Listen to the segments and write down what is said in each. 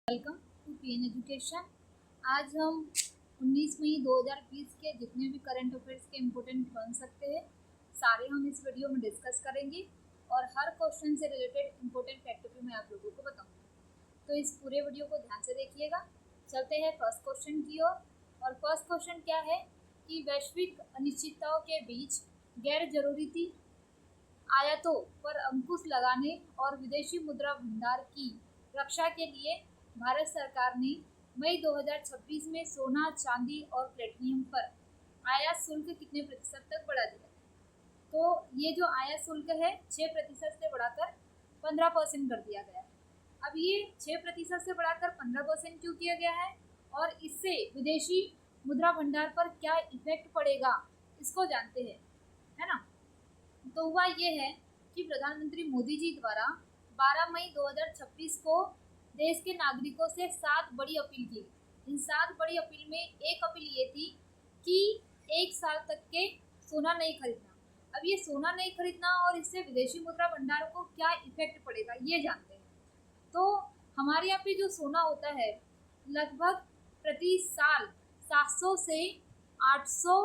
Welcome to PN education. आज हम 19 मई 2020 के जितने भी करंट अफेयर्स के इम्पोर्टेंट बन सकते हैं सारे हम इस वीडियो में डिस्कस करेंगे और हर क्वेश्चन से रिलेटेड इम्पोर्टेंट फैक्टर भी मैं आप लोगों को बताऊंगी। तो इस पूरे वीडियो को ध्यान से देखिएगा। चलते हैं फर्स्ट क्वेश्चन की ओर। और फर्स्ट क्वेश्चन क्या है कि वैश्विक अनिश्चितताओं के बीच गैर जरूरी आयातों पर अंकुश लगाने और विदेशी मुद्रा भंडार की रक्षा के लिए भारत सरकार ने मई 2026 में सोना, चांदी और प्लेटिनियम पर आयात शुल्क कितने प्रतिशत तक बढ़ा दिया है। तो ये जो आयात शुल्क है 6% से बढ़ाकर 15% कर दिया गया है। अब ये 6% से बढ़ाकर 15% क्यों किया गया है और इससे विदेशी मुद्रा भंडार पर क्या इफेक्ट पड़ेगा इसको जानते हैं, है ना। तो हुआ ये है कि प्रधानमंत्री मोदी जी द्वारा 12 मई 2026 को देश के नागरिकों से 7 बड़ी अपील की। इन 7 बड़ी अपील में एक अपील ये थी कि 1 साल तक के सोना नहीं खरीदना। अब ये सोना नहीं खरीदना और इससे विदेशी मुद्रा भंडार को क्या इफेक्ट पड़ेगा ये जानते हैं। तो हमारे यहाँ पे जो सोना होता है लगभग प्रति साल 700 से 800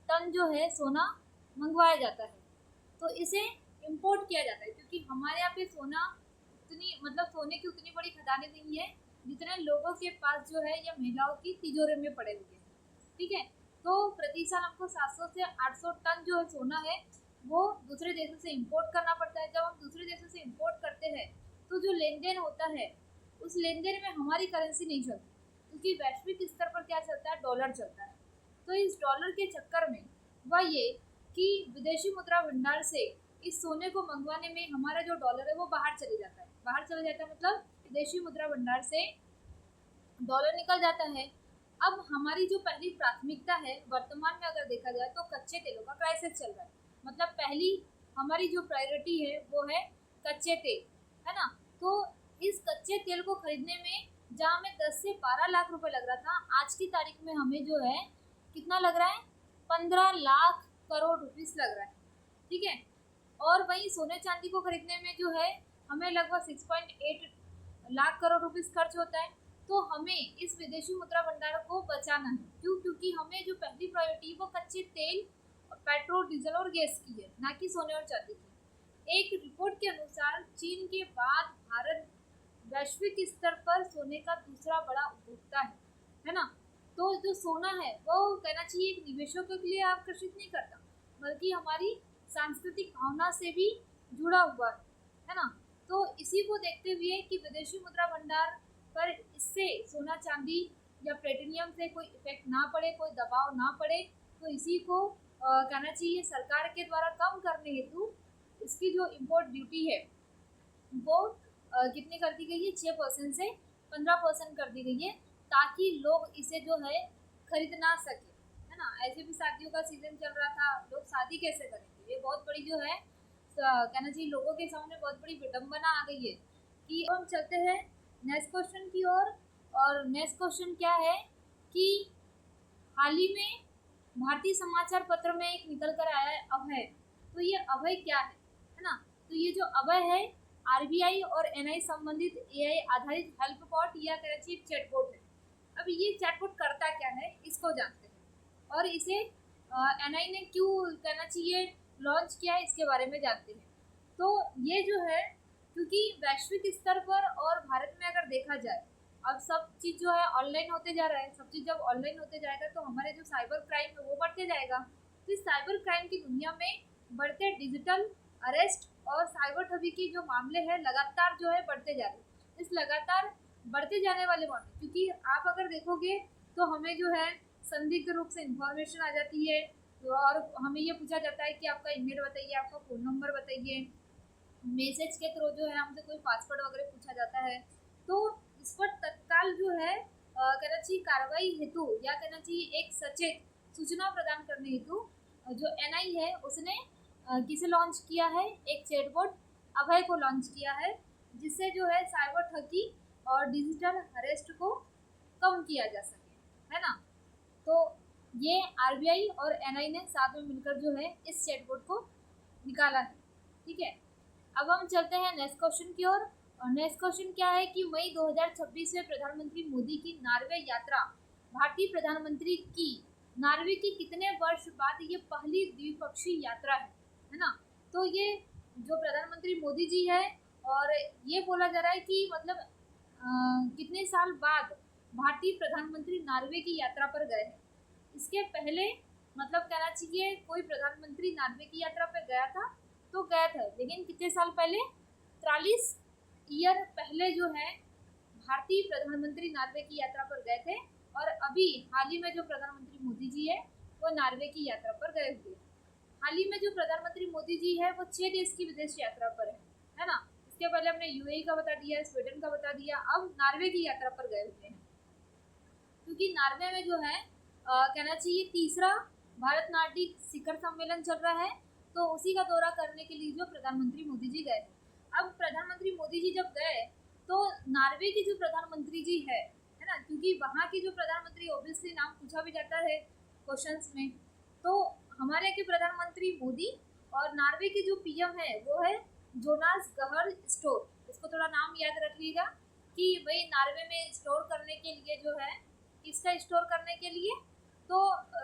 टन जो है सोना मंगवाया जाता है। तो इसे इंपोर्ट किया जाता है क्योंकि हमारे यहाँ पे सोना सोने की उतनी बड़ी खदानें नहीं है जितने लोगों के पास जो है या महिलाओं की तिजोरी में पड़े हुए हैं। ठीक है, तो प्रति साल हमको 700 से 800 टन जो है सोना है वो दूसरे देशों से इंपोर्ट करना पड़ता है। जब हम दूसरे देशों से इंपोर्ट करते हैं तो जो लेन देन होता है उस लेन देन में हमारी करेंसी नहीं चलती क्योंकि वैश्विक स्तर पर क्या चलता है, डॉलर चलता है। तो इस डॉलर के चक्कर में वह ये कि विदेशी मुद्रा भंडार से इस सोने को मंगवाने में हमारा जो डॉलर है वो बाहर चले जाता है। बाहर चले जाता है मतलब विदेशी मुद्रा भंडार से डॉलर निकल जाता है। अब हमारी जो पहली प्राथमिकता है वर्तमान में अगर देखा जाए तो कच्चे तेलों का क्राइसिस चल रहा है। मतलब पहली हमारी जो प्रायोरिटी है वो है कच्चे तेल, है ना। तो इस कच्चे तेल को खरीदने में जहाँ हमें 10 से 12 लाख रुपए लग रहा था, आज की तारीख में हमें जो है कितना लग रहा है, 15 लाख करोड़ रुपीस लग रहा है। ठीक है, और वहीं सोने चांदी को खरीदने में जो है हमें लगभग 6.8 लाख करोड़ रुपीस खर्च होता है। तो हमें इस विदेशी मुद्रा भंडार को बचाना है। क्यों? क्योंकि हमें जो पहली प्रायोरिटी वो कच्चे तेल, पेट्रोल, डीजल और गैस की है, ना कि सोने और चांदी की। एक रिपोर्ट के अनुसार चीन के बाद भारत वैश्विक स्तर पर सोने का दूसरा बड़ा उपभोक्ता है ना। तो जो सोना है वो कहना चाहिए एक निवेशकों के लिए आकर्षित नहीं करता बल्कि हमारी सांस्कृतिक भावना से भी जुड़ा हुआ है ना। तो इसी को देखते हुए कि विदेशी मुद्रा भंडार पर इससे सोना चांदी या प्लेटिनियम से कोई इफेक्ट ना पड़े, कोई दबाव ना पड़े, तो इसी को कहना चाहिए सरकार के द्वारा कम करने हेतु इसकी जो इम्पोर्ट ड्यूटी है वो कितनी कर दी गई है, 6% से 15% कर दी गई है ताकि लोग इसे जो है खरीद ना सके, है ना। ऐसे भी शादियों का सीजन चल रहा था, लोग शादी कैसे करेंगे, ये बहुत बड़ी जो है कहना चाहिए लोगों के सामने बहुत बड़ी विडम्बना आ गई है। कि हम चलते हैं नेक्स्ट क्वेश्चन की ओर। और नेक्स्ट क्वेश्चन क्या है कि हाल ही में भारतीय समाचार पत्र में एक निकल कर आया है अभय। तो ये अभय क्या है ना। तो ये जो अभय है आरबीआई और एनआई संबंधित एआई आधारित हेल्प बॉट या कहना चाहिए चैटबॉट है। अब ये चैटबॉट करता क्या है इसको जानते हैं और इसे एनआई ने क्यों कहना चाहिए लॉन्च किया है इसके बारे में जानते हैं। तो ये जो है क्योंकि वैश्विक स्तर पर और भारत में अगर देखा जाए अब सब चीज़ जो है ऑनलाइन होते जा रहा है। सब चीज़ जब ऑनलाइन होते जाएगा तो हमारे जो साइबर क्राइम है वो बढ़ते जाएगा। तो इस साइबर क्राइम की दुनिया में बढ़ते डिजिटल अरेस्ट और साइबर ठगी के जो मामले हैं लगातार जो है बढ़ते जा रहे हैं। इस लगातार बढ़ते जाने वाले मामले क्योंकि आप अगर देखोगे तो हमें जो है संदिग्ध रूप से इंफॉर्मेशन आ जाती है और हमें ये पूछा जाता है कि आपका ईमेल बताइए, आपका फ़ोन नंबर बताइए। मैसेज के थ्रू जो है हमसे कोई पासवर्ड वगैरह पूछा जाता है। तो इस पर तत्काल जो है कहना चाहिए कार्रवाई हेतु या कहना चाहिए एक सचेत सूचना प्रदान करने हेतु जो एनआई है उसने किसे लॉन्च किया है, एक चैटबॉट अभय को लॉन्च किया है जिससे जो है साइबर ठगी और डिजिटल अरेस्ट को कम किया जा सके, है ना। तो ये आरबीआई और एनआई ने साथ में मिलकर जो है इस चैटबॉट को निकाला है। ठीक है, अब हम चलते हैं नेक्स्ट क्वेश्चन की ओर। और नेक्स्ट क्वेश्चन क्या है कि मई 2026 में प्रधानमंत्री मोदी की नॉर्वे यात्रा, भारतीय प्रधानमंत्री की नॉर्वे की कितने वर्ष बाद ये पहली द्विपक्षीय यात्रा है ना। तो ये जो प्रधानमंत्री मोदी जी है, और ये बोला जा रहा है कि मतलब कितने साल बाद भारतीय प्रधानमंत्री नॉर्वे की यात्रा पर गए हैं। इसके पहले मतलब कहना चाहिए कोई प्रधानमंत्री नॉर्वे की यात्रा पर गया था तो गया था, लेकिन कितने साल पहले, 43 ईयर पहले जो है भारतीय प्रधानमंत्री नॉर्वे की यात्रा पर गए थे। और अभी हाल ही में जो प्रधानमंत्री मोदी जी है वो नॉर्वे की यात्रा पर गए हुए। हाल ही में जो प्रधानमंत्री मोदी जी है वो 6 देश की विदेश यात्रा पर है ना। इसके पहले हमने यूएई का बता दिया, स्वीडन का बता दिया, अब नॉर्वे की यात्रा पर गए हुए हैं। क्योंकि नॉर्वे में जो है कहना चाहिए तीसरा भारत नार्डिक शिखर सम्मेलन चल रहा है, तो उसी का दौरा करने के लिए जो प्रधानमंत्री मोदी जी गए। अब प्रधानमंत्री मोदी जी जब गए तो नॉर्वे की जो प्रधानमंत्री जी है ना, क्योंकि वहाँ की जो प्रधानमंत्री ऑब्वियसली नाम पूछा भी जाता है क्वेश्चंस में, तो हमारे के प्रधानमंत्री मोदी और नॉर्वे के जो पीएम है वो है जोनास गहर स्टोर। इसको थोड़ा नाम याद रखिएगा कि भाई नॉर्वे में स्टोर करने के लिए जो है, किसका स्टोर करने के लिए, तो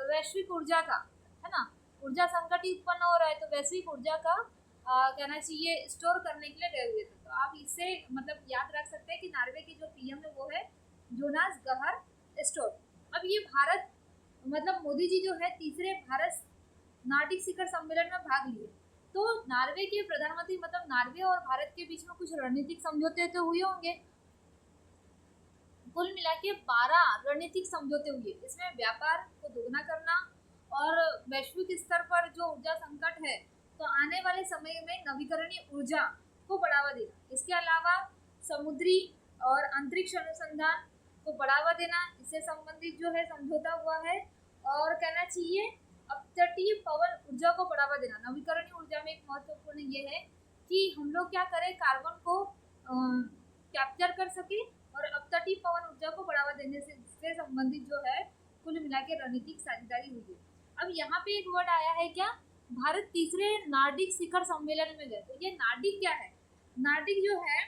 वैश्विक ऊर्जा का, है ना। ऊर्जा संकट ही उत्पन्न हो रहा है तो वैश्विक ऊर्जा का कहना चाहिए स्टोर करने के लिए गए हुए थे। तो आप इससे मतलब याद रख सकते हैं कि नॉर्वे की जो पीएम है वो है जोनास गहर स्टोर। अब ये भारत मतलब मोदी जी जो है तीसरे भारत नार्डिक शिखर सम्मेलन में भाग लिए। तो नॉर्वे के प्रधानमंत्री मतलब नॉर्वे और भारत के बीच में कुछ रणनीतिक समझौते तो हुए होंगे, कुल मिला के 12 रणनीतिक समझौते हुए। इसमें व्यापार को दोगुना करना और वैश्विक स्तर पर जो ऊर्जा संकट है तो आने वाले समय में नवीकरणीय ऊर्जा को बढ़ावा देना। इसके अलावा समुद्री और अंतरिक्ष अनुसंधान को बढ़ावा देना, इससे संबंधित जो है समझौता हुआ है। और कहना चाहिए अपतटीय पवन ऊर्जा को बढ़ावा देना। नवीकरणीय ऊर्जा में एक महत्वपूर्ण ये है कि हम लोग क्या करें, कार्बन को कैप्चर कर सके और अपतटीय पवन ऊर्जा को बढ़ावा देने से संबंधित जो है कुल मिला के रणनीतिक साझेदारी हुई है। अब यहाँ पे एक वर्ड आया है क्या, भारत तीसरे नार्डिक शिखर सम्मेलन में गए। तो ये नार्डिक क्या है, नार्डिक जो है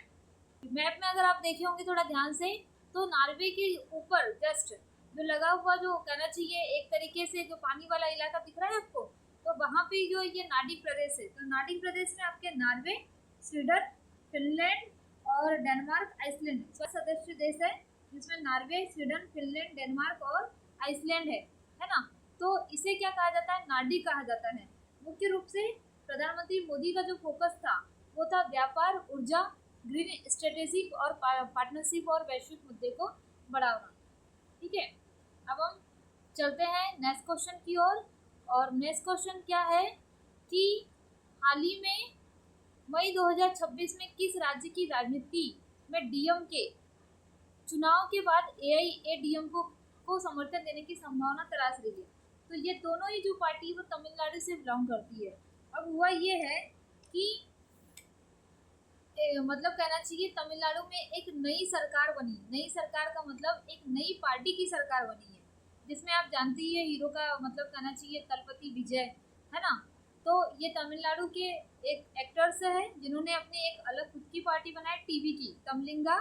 मैप में अगर आप देखे होंगे थोड़ा ध्यान से, तो नॉर्वे के ऊपर जस्ट जो लगा हुआ जो कहना चाहिए एक तरीके से जो पानी वाला इलाका दिख रहा है आपको, तो वहाँ पे जो ये नार्डिक प्रदेश है। तो नार्डिक प्रदेश में आपके नॉर्वे, स्वीडन, फिनलैंड और डेनमार्क, आइसलैंड सदस्य देश है, जिसमें नॉर्वे, स्वीडन, फिनलैंड, डेनमार्क और आइसलैंड है ना। तो इसे क्या कहा जाता है, नार्डिक कहा जाता है। मुख्य रूप से प्रधानमंत्री मोदी का जो फोकस था वो था व्यापार, ऊर्जा, ग्रीन स्ट्रेटेजी और पार्टनरशिप और वैश्विक मुद्दे को बढ़ाना। ठीक है, अब हम चलते हैं नेक्स्ट क्वेश्चन की ओर। और नेक्स्ट क्वेश्चन क्या है कि हाल ही में मई 2026 में किस राज्य की राजनीति में डीएम के चुनाव के बाद एआईएडीएम को समर्थन देने की संभावना तलाश रही है। तो ये दोनों ही जो पार्टी वो तमिलनाडु से बिलोंग करती है। अब हुआ ये है कि मतलब कहना चाहिए तमिलनाडु में एक नई सरकार बनी। नई सरकार का मतलब एक नई पार्टी की सरकार बनी है, जिसमें आप जानते ही है हीरो का मतलब कहना चाहिए तलपति विजय, है ना। तो ये तमिलनाडु के एक एक्टर्स है जिन्होंने अपनी एक अलग खुद की पार्टी बनाई, टीवी की, तमलिंगा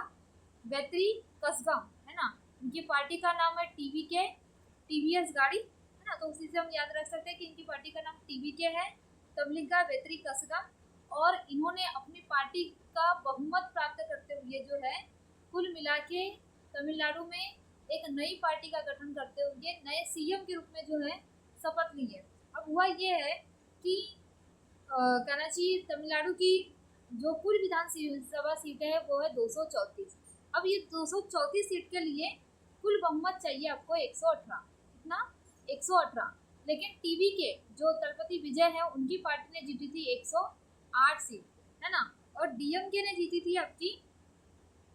वेत्री कसगम, है ना। इनकी पार्टी का नाम है टीवीके, टीवीएस गाड़ी, है ना। तो उसी से हम याद रख सकते हैं कि इनकी पार्टी का नाम टीवीके है, तमलिंगा वेत्री कसगम। और इन्होंने अपनी पार्टी का बहुमत प्राप्त करते हुए जो है कुल मिला के तमिलनाडु में एक नई पार्टी का गठन करते हुए नए सीएम के रूप में जो है शपथ ली है। अब हुआ ये है कि कहना चाहिए तमिलनाडु की जो कुल विधानसभा सीटें है वो है 234। अब ये 234 सीट के लिए कुल बहुमत चाहिए आपको 118, कितना 118। लेकिन टीवी के जो तलपति विजय है उनकी पार्टी ने जीती थी 108 सीट, है ना। और डीएमके ने जीती थी आपकी,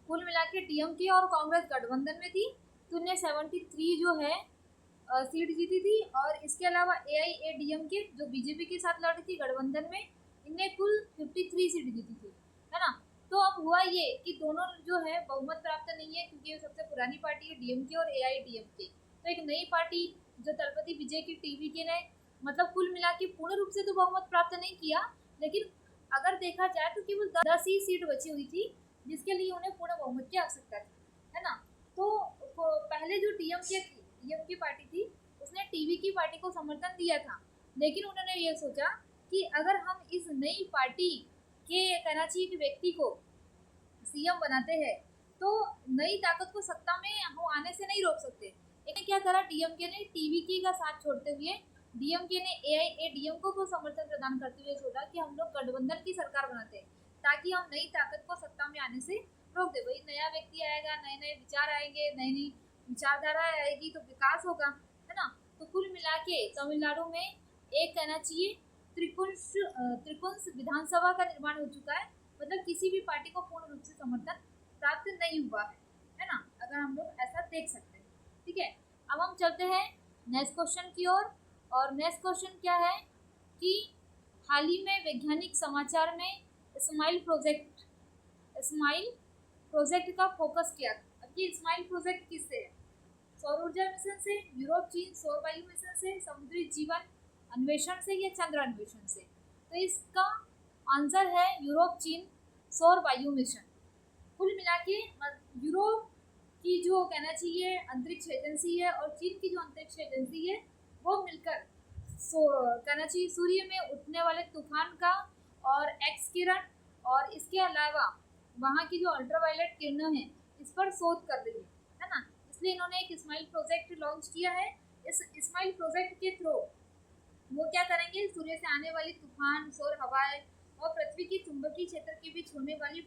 कुल मिला के डीएमके और कांग्रेस गठबंधन में थी तो उन्हें 73 जो है सीट जीती थी। और इसके अलावा एआईएडीएमके जो बीजेपी के साथ लड़ी थी गठबंधन में, इनने कुल 53 सीट जीती थी, है ना। तो अब हुआ ये कि दोनों जो है बहुमत प्राप्त नहीं है, क्योंकि ये सबसे पुरानी पार्टी है डीएमके और एआईएडीएमके। तो एक नई पार्टी जो तलपति विजय की टीवीके ने मतलब कुल मिला के पूर्ण रूप से तो बहुमत प्राप्त नहीं किया, लेकिन अगर देखा जाए तो केवल 10 ही सीट बची हुई थी जिसके लिए उन्हें पूर्ण बहुमत की आवश्यकता थी, है ना। तो पहले जो डीएमके पार्टी थी, उसने टीवी की पार्टी को समर्थन दिया था, लेकिन उन्होंने ये सोचा कि अगर हम इस नई पार्टी के कहना चाहिए कि व्यक्ति को सीएम बनाते हैं तो नई ताकत को सत्ता में हम आने से नहीं रोक सकते। लेकिन क्या करा डीएमके ने, टीवीके का साथ छोड़ते हुए डीएमके ने एआईएडीएमके को समर्थन प्रदान करते हुए सोचा कि हम लोग गठबंधन की सरकार बनाते हैं ताकि हम नई ताकत को सत्ता में आने से रोक दे। भाई नया व्यक्ति आएगा, नए नए विचार आएंगे, नई नई विचारधारा आएगी तो विकास होगा, है ना। तो कुल मिला के तमिलनाडु में एक कहना चाहिए त्रिपुंस विधानसभा का निर्माण हो चुका है, मतलब किसी भी पार्टी को पूर्ण रूप से समर्थन प्राप्त नहीं हुआ है ना, अगर हम लोग ऐसा देख सकते हैं। ठीक है, अब हम चलते हैं नेक्स्ट क्वेश्चन की ओर। और नेक्स्ट क्वेश्चन क्या है कि हाल ही में वैज्ञानिक समाचार में स्माइल प्रोजेक्ट का फोकस किया। अब ये स्माइल प्रोजेक्ट किससे है? सौर ऊर्जा मिशन से, यूरोप चीन सौर वायु मिशन से, समुद्री जीवन अन्वेषण से या चंद्र अन्वेषण से? तो इसका आंसर है यूरोप चीन सौर वायु मिशन। कुल मिला के यूरोप की जो कहना चाहिए अंतरिक्ष एजेंसी है और चीन की जो अंतरिक्ष एजेंसी है वो मिलकर कहना चाहिए सूर्य में उठने वाले तूफान का और एक्स किरण और इसके अलावा वहाँ की जो अल्ट्रावायलेट किरणें हैं इस पर शोध कर रही है ना। इसलिए इन्होंने एक स्माइल प्रोजेक्ट लॉन्च किया है। इस स्माइल प्रोजेक्ट के थ्रू वो क्या करेंगे, सूर्य से आने वाली तूफान, सौर हवाएं और पृथ्वी की चुंबकीय क्षेत्र के बीच होने वाली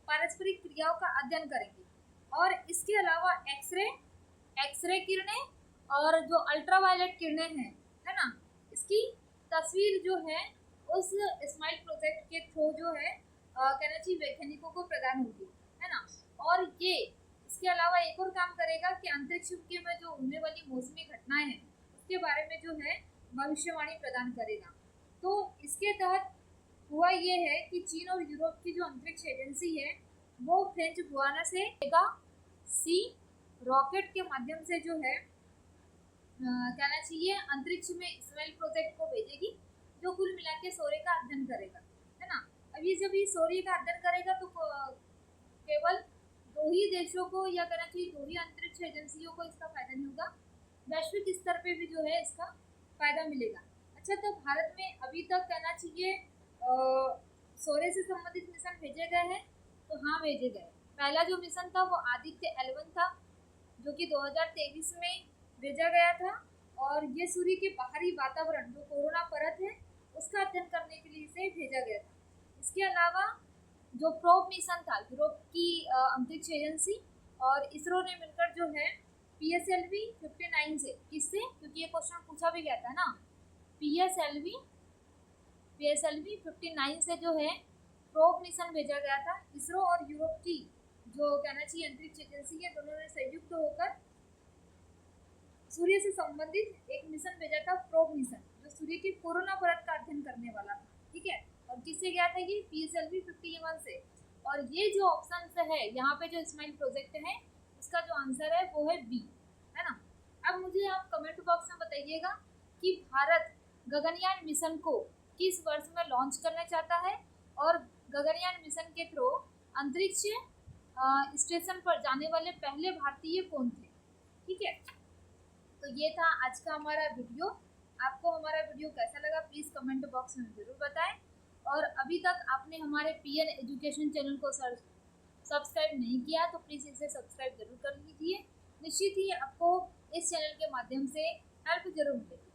पारस्परिक क्रियाओं का अध्ययन करेंगे। और इसके अलावा एक्सरे किरणें और जो अल्ट्रावायलेट किरणें हैं, है ना, इसकी तस्वीर जो है उस स्माइल प्रोजेक्ट के थ्रू जो है कहना चाहिए वैज्ञानिकों को प्रदान होगी, है ना। और ये इसके अलावा एक और काम करेगा कि अंतरिक्ष के में जो होने वाली मौसमी घटनाएं हैं उसके बारे में जो है भविष्यवाणी प्रदान करेगा। तो इसके तहत हुआ ये है कि चीन और यूरोप की जो अंतरिक्ष एजेंसी है वो फ्रेंच गुआना से सी रॉकेट के माध्यम से जो है कहना चाहिए अंतरिक्ष में स्माइल प्रोजेक्ट को भेजेगी, जो कुल मिला के सूर्य का अध्ययन करेगा, है ना। अब ये जब ये सूर्य का अध्ययन करेगा तो केवल दो ही देशों को या कहना चाहिए दो ही अंतरिक्ष एजेंसियों को इसका फायदा नहीं होगा, वैश्विक स्तर पे भी जो है इसका फायदा मिलेगा। अच्छा, तो भारत में अभी तक कहना चाहिए सूर्य से संबंधित मिशन भेजे गए हैं, तो हाँ भेजे गए। पहला जो मिशन था वो आदित्य L1 था जो कि 2023 में भेजा गया था और ये सूर्य के बाहरी वातावरण जो कोरोना परत है उसका अध्ययन करने के लिए इसे भेजा गया था। इसके अलावा जो प्रोब मिशन था यूरोप की अंतरिक्ष एजेंसी और इसरो ने मिलकर जो है PSLV 59 से, किससे, क्योंकि ये क्वेश्चन पूछा भी गया था ना, PSLV 59 से जो है प्रोब मिशन भेजा गया था। इसरो और यूरोप की जो कहना चाहिए अंतरिक्ष एजेंसी है दोनों ने संयुक्त होकर सूर्य से संबंधित एक मिशन भेजा था, प्रोब मिशन, जो सूर्य की कोरोना परत का अध्ययन करने वाला था। ठीक है, और किससे गया था ये PSLV 51 से। और ये जो ऑप्शन है यहाँ पे जो स्माइल प्रोजेक्ट है उसका जो आंसर है वो है बी, है ना। अब मुझे आप कमेंट बॉक्स में बताइएगा कि भारत गगनयान मिशन को किस वर्ष में लॉन्च करना चाहता है और गगनयान मिशन के थ्रू अंतरिक्ष स्टेशन पर जाने वाले पहले भारतीय कौन थे। ठीक है, तो ये था आज का हमारा वीडियो। आपको हमारा वीडियो कैसा लगा प्लीज़ कमेंट बॉक्स में ज़रूर बताएं। और अभी तक आपने हमारे PN एजुकेशन चैनल को सब्सक्राइब नहीं किया तो प्लीज़ इसे सब्सक्राइब जरूर कर लीजिए। निश्चित ही आपको इस चैनल के माध्यम से हेल्प जरूर मिलेगी।